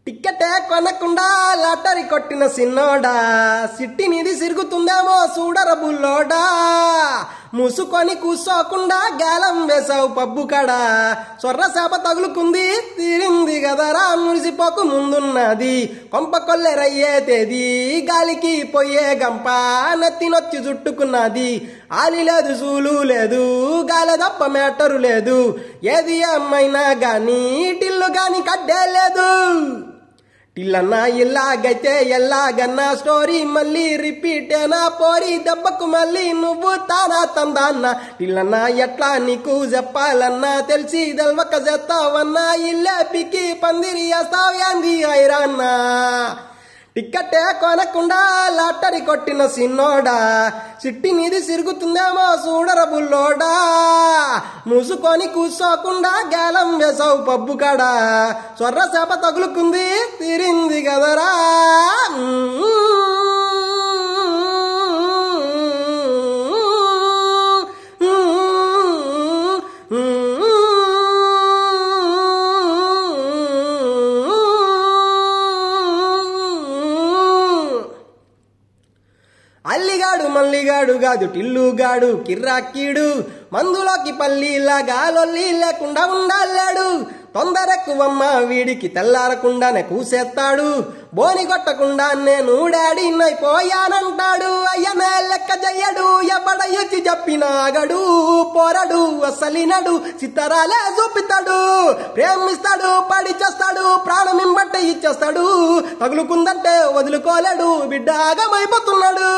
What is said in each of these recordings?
టిక్కెటే కొనకుండా లాటరీ కొట్టిన సిన్నోడా సిట్టి నిధి సిరుగుతుందేమో చూడర బుల్లోడా మూసుకొని కూసోకుండా గాలం వేసావు పబ్బు కాడా సొర్ర చేప తగులుకుంది తీరింది కదరా మురిసిపోకు ముందున్నది కొంప కొల్లెరయ్యే తేది గాలికి పోయే గంప నెత్తినొచ్చి చుట్టుకున్నది ఆలి లేదు సూలు లేదు గాలి తప్ప మేటరు లేదు ఏది ఏమైనా గాని టిల్లు గాని కడ్డే లేదు టిల్లన్నా ఇల్లాగైతే ఎల్లాగన్నా స్టోరీ మళ్ళీ రిపీటేనా పోరి దెబ్బకు మళ్ళీ నువ్వు తానా తందాన్నా టిల్లన్నా ఎట్లా నీకు చెప్పాలన్నా తెలిసి తెల్వక చేస్తావన్నా ఇల్లే పికి పందిరి వేస్తావు ఏంది ఐరాన్నా టిక్కెట్టే కొనకుండా లాటరీ కొట్టిన సిన్నోడా సిట్టి నిధి సిరుగుతుందేమో చూడర బుల్లోడా మూసుకొని కూసోకుండా గాలం వేసావు పబ్బు కాడా సొర్ర చేప తగులుకుంది తీరింది కదరా అల్లిగాడు మల్లిగాడు కాదు టిల్లుగాడు కిర్రాక్కీడు మందులోకి పల్లీలాగా లొల్లి లేకుండా ఉండాలాడు తొందరెక్కువమ్మ వీడికి తెల్లారకుండానే కూసేస్తాడు బోని కొట్టకుండా నేను డాడీనైపోయానంటాడు అయ్యనే లెక్క చెయ్యడు ఎవడ ఎచ్చి చెప్పినాగడు పోరడు అసలినడు చిత్తరాలే చూపిస్తాడు ప్రేమిస్తాడు పడి చేస్తాడు ప్రాణం ఇంబట్టే ఇచ్చేస్తాడు తగులుకుందంటే వదులుకోలేడు బిడ్డ ఆగమైపోతున్నాడు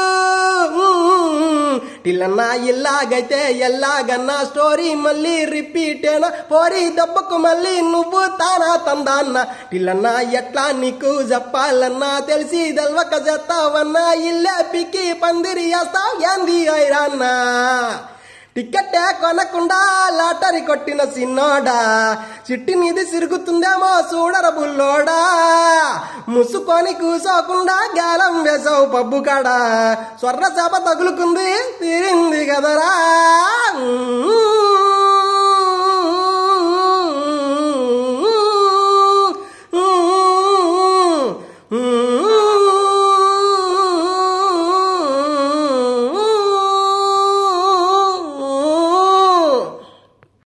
టిల్లన్నా ఇల్లాగైతే ఎల్లాగన్నా స్టోరీ మళ్ళీ రిపీటేనా పోరి దెబ్బకు మళ్ళీ నువ్వు తానా తందాన్నా టిల్లన్నా ఎట్లా నీకు చెప్పాలన్నా తెలిసి తెల్వక చేస్తావన్నా ఇల్లే పికి పందిరి వేస్తావు ఏంది ఐరాన్నా టిక్కెట్టే కొనకుండా లాటరీ కొట్టిన సిన్నోడా చిట్టి నిధి సిరుగుతుందేమో చూడర బుల్లోడా ముసుకొని కూసోకుండా గాలం వేసావు పబ్బు కాడా సొర్ర చేప తగులుకుంది తీరింది కదరా